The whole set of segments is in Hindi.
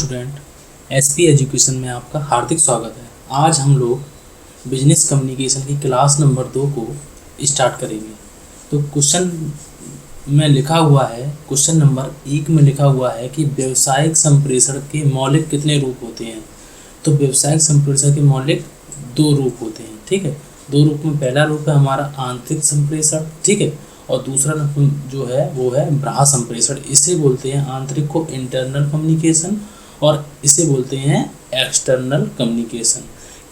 स्टूडेंट, एसपी एजुकेशन में आपका हार्दिक स्वागत है। आज हम लोग बिजनेस कम्युनिकेशन की क्लास नंबर 2 को स्टार्ट करेंगे। तो क्वेश्चन में लिखा हुआ है, क्वेश्चन नंबर 1 में लिखा हुआ है कि व्यावसायिक संप्रेषण के मौलिक कितने रूप होते हैं। तो व्यावसायिक संप्रेषण के मौलिक 2 रूप होते हैं। ठीक है, 2 रूप में पहला रूप है हमारा आंतरिक संप्रेषण, ठीक है, और दूसरा जो है वो है बाह्य संप्रेषण। इसे बोलते हैं आंतरिक को इंटरनल कम्युनिकेशन और इसे बोलते हैं एक्सटर्नल कम्युनिकेशन।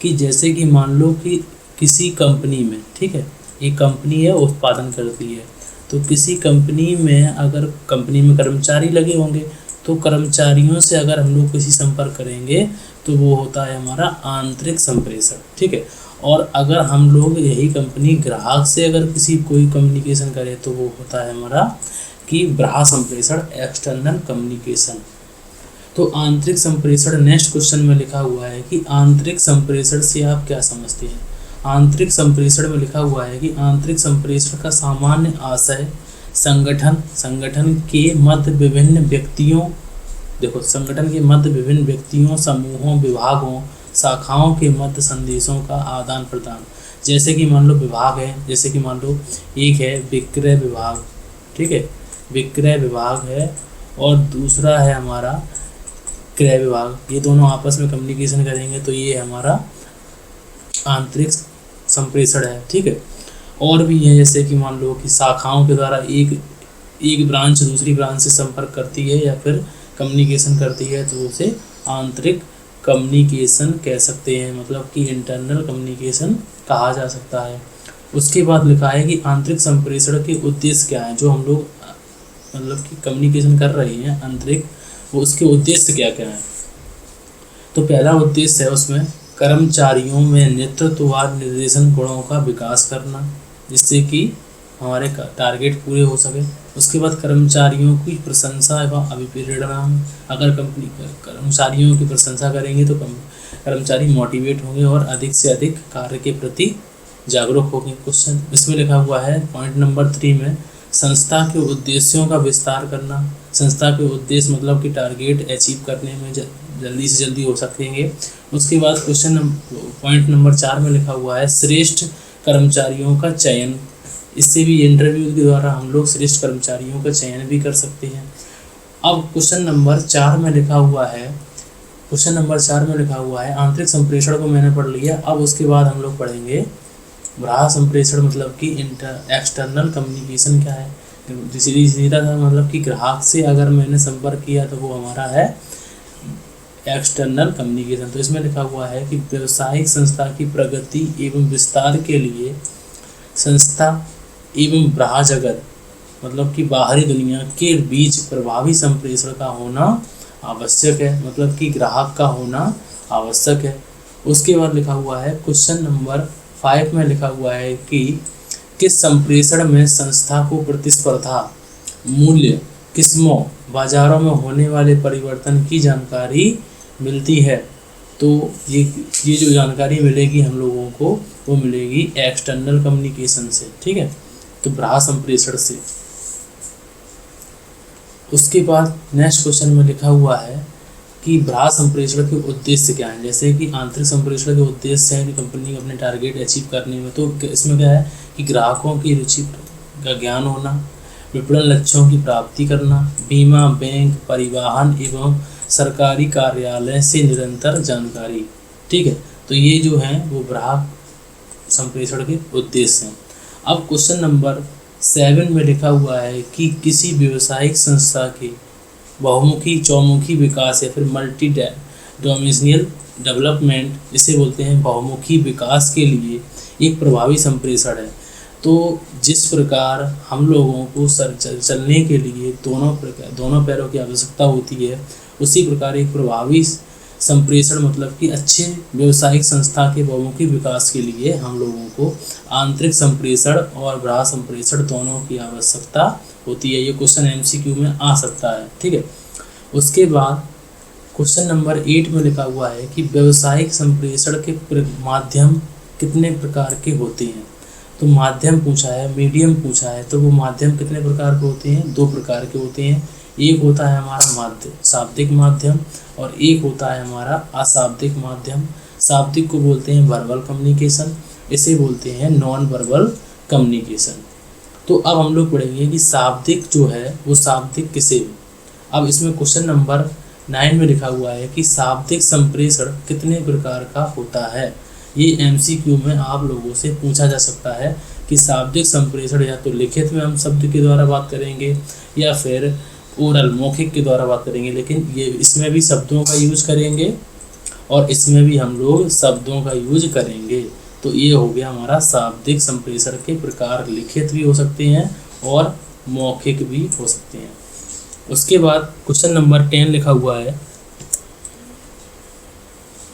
कि जैसे कि मान लो कि किसी कंपनी में, ठीक है, एक कंपनी है उत्पादन करती है, तो किसी कंपनी में अगर कंपनी में कर्मचारी लगे होंगे तो कर्मचारियों से अगर हम लोग किसी संपर्क करेंगे तो वो होता है हमारा आंतरिक संप्रेषण। ठीक है, और अगर हम लोग यही कंपनी ग्राहक से अगर कोई कम्युनिकेशन करे तो वो होता है हमारा कि बाह्य संप्रेषण, एक्सटर्नल कम्युनिकेशन। तो आंतरिक संप्रेषण, नेक्स्ट क्वेश्चन में लिखा हुआ है कि आंतरिक संप्रेषण से आप क्या समझते हैं। आंतरिक संप्रेषण में लिखा हुआ है कि आंतरिक संप्रेषण का सामान्य आशय संगठन के मध्य विभिन्न व्यक्तियों, देखो, संगठन के मध्य विभिन्न व्यक्तियों, समूहों, विभागों, शाखाओं के मध्य संदेशों का आदान प्रदान। जैसे कि मान लो विभाग है, जैसे कि मान लो एक है विक्रय विभाग, ठीक है, विक्रय विभाग है, और दूसरा है हमारा क्रय विभाग। ये दोनों आपस में कम्युनिकेशन करेंगे तो ये हमारा आंतरिक संप्रेषण है। ठीक है, और भी है जैसे कि मान लो कि शाखाओं के द्वारा एक ब्रांच दूसरी ब्रांच से संपर्क करती है या फिर कम्युनिकेशन करती है तो उसे आंतरिक कम्युनिकेशन कह सकते हैं, मतलब कि इंटरनल कम्युनिकेशन कहा जा सकता है। उसके बाद लिखा है कि आंतरिक संप्रेषण के उद्देश्य क्या है। जो हम लोग मतलब कि कम्युनिकेशन कर रहे हैं आंतरिक, वो उसके उद्देश्य क्या क्या है। तो पहला उद्देश्य है उसमें कर्मचारियों में नेतृत्व व निर्देशन गुणों का विकास करना, जिससे कि हमारे टारगेट पूरे हो सके। उसके बाद कर्मचारियों की प्रशंसा एवं अभिप्रेरणा। अगर कंपनी कर्मचारियों की प्रशंसा करेंगे तो कर्मचारी मोटिवेट होंगे और अधिक से अधिक कार्य के प्रति जागरूक होंगे। क्वेश्चन इसमें लिखा हुआ है पॉइंट नंबर 3 में संस्था के उद्देश्यों का विस्तार करना। संस्था के उद्देश्य मतलब कि टारगेट अचीव करने में जल्दी से जल्दी हो सकेंगे। उसके बाद क्वेश्चन पॉइंट नंबर 4 में लिखा हुआ है श्रेष्ठ कर्मचारियों का चयन। इससे भी इंटरव्यू के द्वारा हम लोग श्रेष्ठ कर्मचारियों का चयन भी कर सकते हैं। अब क्वेश्चन नंबर 4 में लिखा हुआ है, क्वेश्चन नंबर 4 में लिखा हुआ है आंतरिक संप्रेषण को मैंने पढ़ लिया। अब उसके बाद हम लोग पढ़ेंगे बाह्य संप्रेषण, मतलब कि एक्सटर्नल कम्युनिकेशन क्या है। सीधा था, मतलब कि ग्राहक से अगर मैंने संपर्क किया तो वो हमारा है एक्सटर्नल कम्युनिकेशन। तो इसमें लिखा हुआ है कि व्यावसायिक संस्था की प्रगति एवं विस्तार के लिए संस्था एवं बाह्य जगत, मतलब कि बाहरी दुनिया के बीच प्रभावी संप्रेषण का होना आवश्यक है, मतलब कि ग्राहक का होना आवश्यक है। उसके बाद लिखा हुआ है क्वेश्चन नंबर 5 में लिखा हुआ है कि किस संप्रेषण में संस्था को प्रतिस्पर्धा, मूल्य, किस्मों, बाजारों में होने वाले परिवर्तन की जानकारी मिलती है। तो ये जो जानकारी मिलेगी हम लोगों को वो मिलेगी एक्सटर्नल कम्युनिकेशन से। ठीक है, तो बाह्य संप्रेषण से। उसके बाद नेक्स्ट क्वेश्चन में लिखा हुआ है कि बाह्य संप्रेषण के उद्देश्य क्या हैं। जैसे कि आंतरिक संप्रेषण के उद्देश्य हैं कि कंपनी अपने टारगेट अचीव करने में, तो इसमें क्या है कि ग्राहकों की रुचि का ज्ञान होना, विपणन लक्ष्यों की प्राप्ति करना, बीमा, बैंक, परिवहन एवं सरकारी कार्यालय से निरंतर जानकारी। ठीक है, तो ये जो है वो बाह्य संप्रेषण के उद्देश्य हैं। अब क्वेश्चन नंबर 7 में लिखा हुआ है कि किसी व्यावसायिक संस्था के बहुमुखी, चौमुखी विकास या फिर मल्टी डायमेंशनल डेवलपमेंट, इसे बोलते हैं बहुमुखी विकास के लिए एक प्रभावी संप्रेषण है। तो जिस प्रकार हम लोगों को चलने के लिए दोनों पैरों की आवश्यकता होती है, उसी प्रकार एक प्रभावी संप्रेषण मतलब कि अच्छे व्यावसायिक संस्था के बहुमुखी विकास के लिए हम लोगों को आंतरिक संप्रेषण और बाह्य संप्रेषण दोनों की आवश्यकता होती है। ये क्वेश्चन MCQ में आ सकता है। ठीक है, उसके बाद क्वेश्चन नंबर 8 में लिखा हुआ है कि व्यावसायिक संप्रेषण के माध्यम कितने प्रकार के होते हैं। तो माध्यम पूछा है, मीडियम पूछा है, तो वो माध्यम कितने प्रकार के होते हैं? 2 प्रकार के होते हैं। एक होता है हमारा माध्य शाब्दिक माध्यम और एक होता है हमारा अशाब्दिक माध्यम। शाब्दिक को बोलते हैं वर्बल कम्युनिकेशन, इसे बोलते हैं नॉन वर्बल कम्युनिकेशन। तो अब हम लोग पढ़ेंगे कि शाब्दिक जो है वो शाब्दिक किसे। अब इसमें क्वेश्चन नंबर 9 में लिखा हुआ है कि शाब्दिक संप्रेषण कितने प्रकार का होता है। ये एमसीक्यू में आप लोगों से पूछा जा सकता है कि शाब्दिक संप्रेषण या तो लिखित में हम शब्द के द्वारा बात करेंगे या फिर ओरल मौखिक के द्वारा बात करेंगे, लेकिन ये इसमें भी शब्दों का यूज करेंगे और इसमें भी हम लोग शब्दों का यूज करेंगे। तो ये हो गया हमारा शाब्दिक संप्रेषण के प्रकार, लिखित भी हो सकते हैं और मौखिक भी हो सकते हैं। उसके बाद क्वेश्चन नंबर 10 लिखा हुआ है,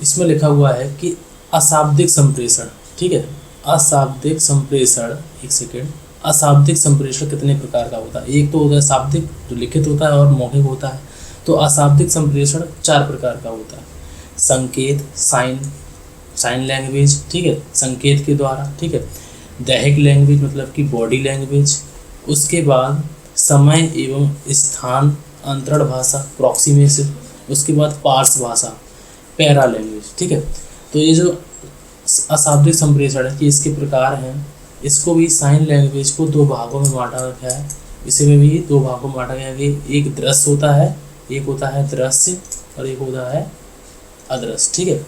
इसमें लिखा हुआ है कि अशाब्दिक संप्रेषण, ठीक है, अशाब्दिक संप्रेषण, एक सेकेंड, अशाब्दिक संप्रेषण कितने प्रकार का होता है। एक तो होता है शाब्दिक जो लिखित होता है और मौखिक होता है। तो अशाब्दिक संप्रेषण 4 प्रकार का होता है। संकेत, साइन लैंग्वेज, ठीक है, संकेत के द्वारा, ठीक है, दैहिक लैंग्वेज मतलब कि बॉडी लैंग्वेज, उसके बाद समय एवं स्थान अंतरण भाषा प्रॉक्सिमेशन, उसके बाद पार्श्व भाषा पैरा लैंग्वेज, ठीक है। तो ये जो अशाब्दिक संप्रेषण है कि इसके प्रकार हैं, इसको भी साइन लैंग्वेज को 2 भागों में बांटा गया है। इसी में भी 2 भागों में बांटा गया है कि एक दृश्य होता है, एक होता है दृश्य और एक होता है अदृश्य, ठीक है।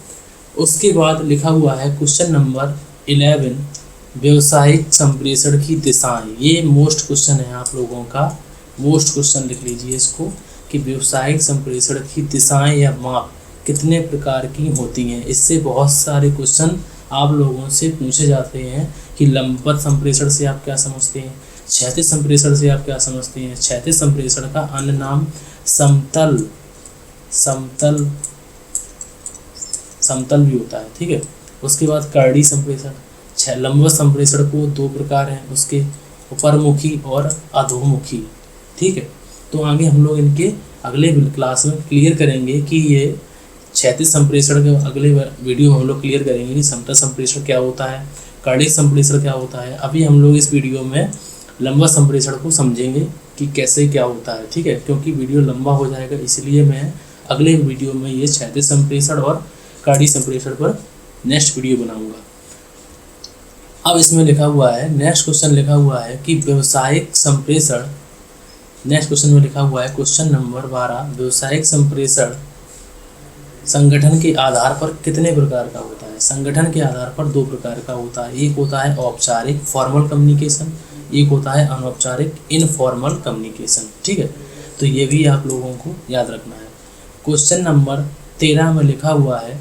उसके बाद लिखा हुआ है क्वेश्चन नंबर 11, व्यावसायिक संप्रेषण की दिशाएं। ये मोस्ट क्वेश्चन है आप लोगों का, मोस्ट क्वेश्चन लिख लीजिए इसको कि व्यावसायिक संप्रेषण की दिशाएं या माप कितने प्रकार की होती हैं। इससे बहुत सारे क्वेश्चन आप लोगों से पूछे जाते हैं कि लंबवत संप्रेषण से आप क्या समझते हैं, क्षैतिज संप्रेषण से आप क्या समझते हैं। क्षैतिज संप्रेषण का अन्य नाम समतल भी होता है, ठीक है। उसके बाद कर्णी संप्रेषण। लंबवत संप्रेषण को 2 प्रकार हैं, उसके ऊपरमुखी और अधोमुखी, ठीक है। तो आगे हम लोग इनके अगले क्लास में क्लियर करेंगे कि ये क्षैतिज संप्रेषण के अगले वीडियो में हम लोग क्लियर करेंगे कि समतल संप्रेषण क्या होता है, कर्णिक संप्रेषण क्या होता है। अभी हम लोग इस वीडियो में लंबवत संप्रेषण को समझेंगे कि कैसे क्या होता है, ठीक है, क्योंकि वीडियो लंबा हो जाएगा, इसलिए मैं अगले वीडियो में ये क्षैतिज संप्रेषण और कर्णिक संप्रेषण पर नेक्स्ट वीडियो बनाऊंगा। अब इसमें लिखा हुआ है, नेक्स्ट क्वेश्चन लिखा हुआ है कि व्यावसायिक संप्रेषण, नेक्स्ट क्वेश्चन में लिखा हुआ है क्वेश्चन नंबर 12, व्यावसायिक संप्रेषण संगठन के आधार पर कितने प्रकार का होता है। संगठन के आधार पर 2 प्रकार का होता है, एक होता है औपचारिक फॉर्मल कम्युनिकेशन, एक होता है अनौपचारिक इनफॉर्मल कम्युनिकेशन, ठीक है। तो ये भी आप लोगों को याद रखना है। क्वेश्चन नंबर 13 में लिखा हुआ है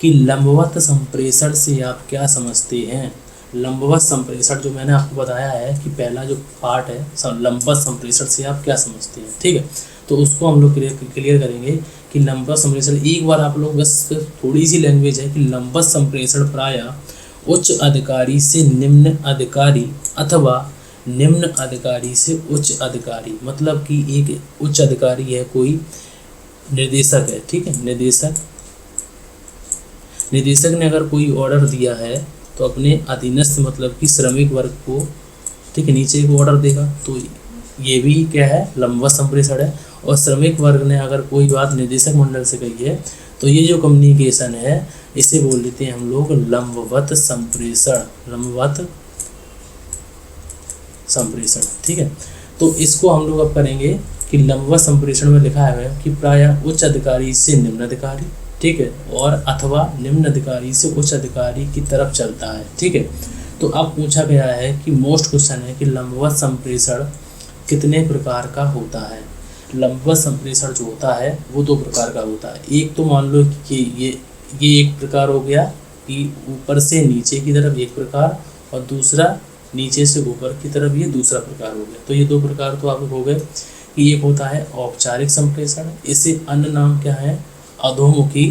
कि लंबवत संप्रेषण से आप क्या समझते हैं। लंबवत संप्रेषण जो मैंने आपको बताया है कि पहला जो पार्ट है लंबवत संप्रेषण से आप क्या समझते हैं, ठीक है। तो उसको हम लोग क्लियर करेंगे कि लंबवत संप्रेषण, एक बार आप लोग बस थोड़ी सी लैंग्वेज है कि लंबवत संप्रेषण प्रायः उच्च अधिकारी से निम्न अधिकारी अथवा निम्न अधिकारी से उच्च अधिकारी, मतलब कि एक उच्च अधिकारी है, कोई निर्देशक है, ठीक है, निदेशक ने अगर कोई ऑर्डर दिया है तो अपने अधीनस्थ मतलब कि श्रमिक वर्ग को, ठीक है, नीचे को ऑर्डर देगा। तो ये भी क्या है, लंबवत संप्रेषण है। और श्रमिक वर्ग ने अगर कोई बात निदेशक मंडल से कही है तो ये जो कम्युनिकेशन है इसे बोल देते हैं हम लोग लंबवत संप्रेषण, लंबवत संप्रेषण, ठीक है। तो इसको हम लोग अब करेंगे कि लंबवत संप्रेषण में लिखा है कि प्रायः उच्च अधिकारी से निम्न अधिकारी, ठीक है, और अथवा निम्न अधिकारी से उच्च अधिकारी की तरफ चलता है, ठीक है। तो अब पूछा गया है कि मोस्ट क्वेश्चन है कि लंबवत संप्रेषण कितने प्रकार का होता है। लंबवत संप्रेषण जो होता है वो 2 प्रकार का होता है। एक तो मान लो कि ये एक प्रकार हो गया कि ऊपर से नीचे की तरफ एक प्रकार, और दूसरा नीचे से ऊपर की तरफ ये दूसरा प्रकार हो गया। तो ये 2 प्रकार तो आप हो गए कि एक होता है औपचारिक संप्रेषण, इसे अन्य नाम क्या है, अधोमुखी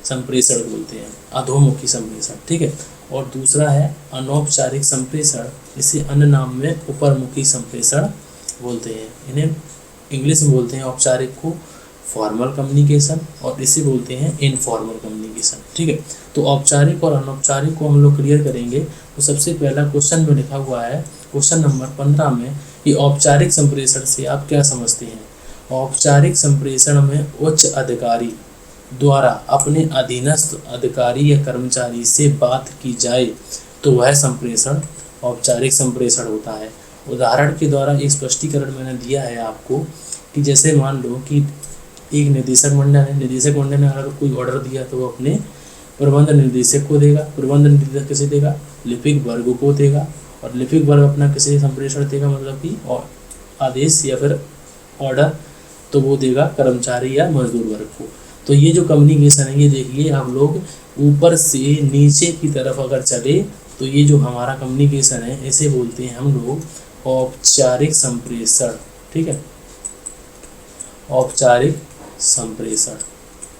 संप्रेषण बोलते हैं, अधोमुखी संप्रेषण, ठीक है। और दूसरा है अनौपचारिक संप्रेषण, इसे अन्य नाम में ऊपरमुखी संप्रेषण बोलते हैं। इन्हें इंग्लिश में बोलते हैं औपचारिक को फॉर्मल कम्युनिकेशन और इसे बोलते हैं इनफॉर्मल कम्युनिकेशन, ठीक है। तो औपचारिक और अनौपचारिक को हम लोग क्लियर करेंगे। तो सबसे पहला क्वेश्चन में लिखा हुआ है क्वेश्चन नंबर 15 में कि औपचारिक संप्रेषण से आप क्या समझते हैं। औपचारिक संप्रेषण में उच्च अधिकारी द्वारा अपने अधीनस्थ अधिकारी या कर्मचारी से बात की जाए तो वह संप्रेषण औपचारिक संप्रेषण होता है। उदाहरण के द्वारा एक स्पष्टीकरण मैंने दिया है आपको कि जैसे मान लो कि एक निदेशक मंडल ने अगर कोई ऑर्डर दिया तो वो अपने प्रबंध निर्देशक को देगा, प्रबंध निर्देशक किसे देगा, लिपिक वर्ग को देगा, और लिपिक वर्ग अपना किसे संप्रेषण देगा, मतलब कि आदेश या फिर ऑर्डर, तो वो देगा कर्मचारी या मजदूर वर्ग को। तो ये जो कम्युनिकेशन है, ये देखिए आप लोग ऊपर से नीचे की तरफ अगर चले तो ये जो हमारा कम्युनिकेशन है इसे बोलते हैं हम लोग औपचारिक संप्रेषण। ठीक है, औपचारिक संप्रेषण।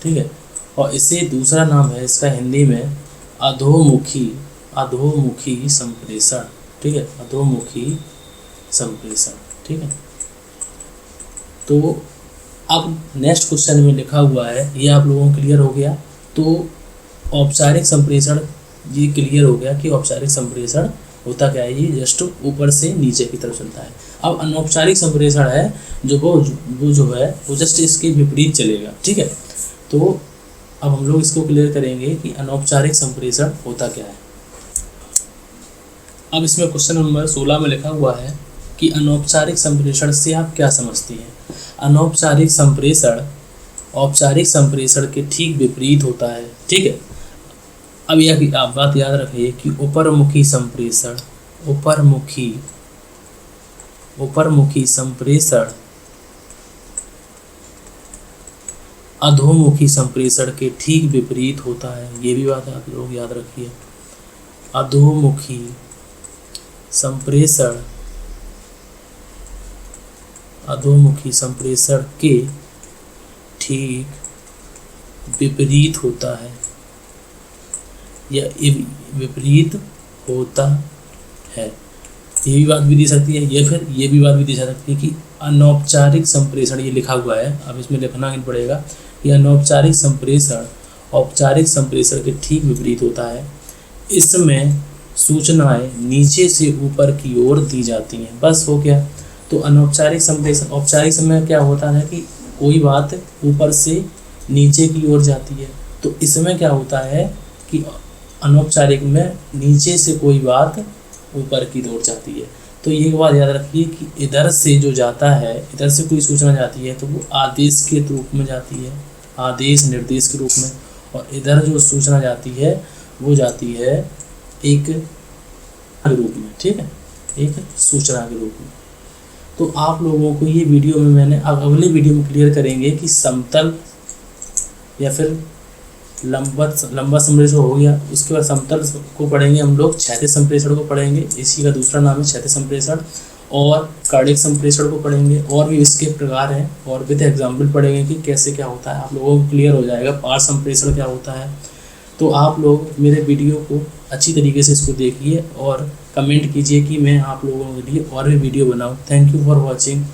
ठीक है, और इसे दूसरा नाम है इसका हिंदी में अधोमुखी संप्रेषण। ठीक है, अधोमुखी संप्रेषण। ठीक है, तो अब नेक्स्ट क्वेश्चन में लिखा हुआ है, ये आप लोगों को क्लियर हो गया। तो औपचारिक संप्रेषण ये क्लियर हो गया कि औपचारिक संप्रेषण होता क्या है, ये जस्ट ऊपर से नीचे की तरफ चलता है। अब अनौपचारिक संप्रेषण है जो वो जो है वो जस्ट इसके विपरीत चलेगा। ठीक है, तो अब हम लोग इसको क्लियर करेंगे कि अनौपचारिक संप्रेषण होता क्या है। अब इसमें क्वेश्चन नंबर 16 में लिखा हुआ है कि अनौपचारिक संप्रेषण से आप क्या समझते हैं। अनौपचारिक संप्रेषण औपचारिक संप्रेषण के ठीक विपरीत होता है। ठीक है, अब यह आप बात याद रखिए कि ऊपरमुखी संप्रेषण अधोमुखी संप्रेषण के ठीक विपरीत होता है। ये भी बात आप लोग याद रखिए। अधोमुखी संप्रेषण के ठीक विपरीत होता है या विपरीत होता है। ये भी बात भी दी सकती है, या फिर ये भी बात भी दी जा सकती है कि अनौपचारिक संप्रेषण, ये लिखा हुआ है, अब इसमें लिखना ही पड़ेगा कि अनौपचारिक संप्रेषण औपचारिक संप्रेषण के ठीक विपरीत होता है। इसमें सूचनाएं नीचे से ऊपर की ओर दी जाती हैं। बस हो गया। तो अनौपचारिक संप्रेषण, औपचारिक समय क्या होता है कि कोई बात ऊपर से नीचे की ओर जाती है, तो इसमें क्या होता है कि अनौपचारिक में नीचे से कोई बात ऊपर की ओर जाती है। तो ये बात याद रखिए कि इधर से जो जाता है, इधर से कोई सूचना जाती है तो वो आदेश के रूप में जाती है, आदेश निर्देश के रूप में, और इधर जो सूचना जाती है वो जाती है एक रूप में। ठीक है, एक सूचना के रूप में। तो आप लोगों को ये वीडियो में मैंने अगले वीडियो में क्लियर करेंगे कि समतल या फिर लंबा संप्रेषण हो गया, उसके बाद समतल को पढ़ेंगे हम लोग, क्षैतिज संप्रेषण को पढ़ेंगे, इसी का दूसरा नाम है क्षैतिज संप्रेषण, और कर्णिक संप्रेषण को पढ़ेंगे, और भी इसके प्रकार हैं, और विद एग्जाम्पल पढ़ेंगे कि कैसे क्या होता है। आप लोगों को क्लियर हो जाएगा पार्श्व संप्रेषण क्या होता है। तो आप लोग मेरे वीडियो को अच्छी तरीके से इसको देखिए और कमेंट कीजिए कि मैं आप लोगों के लिए और भी वीडियो बनाऊँ। Thank you for watching.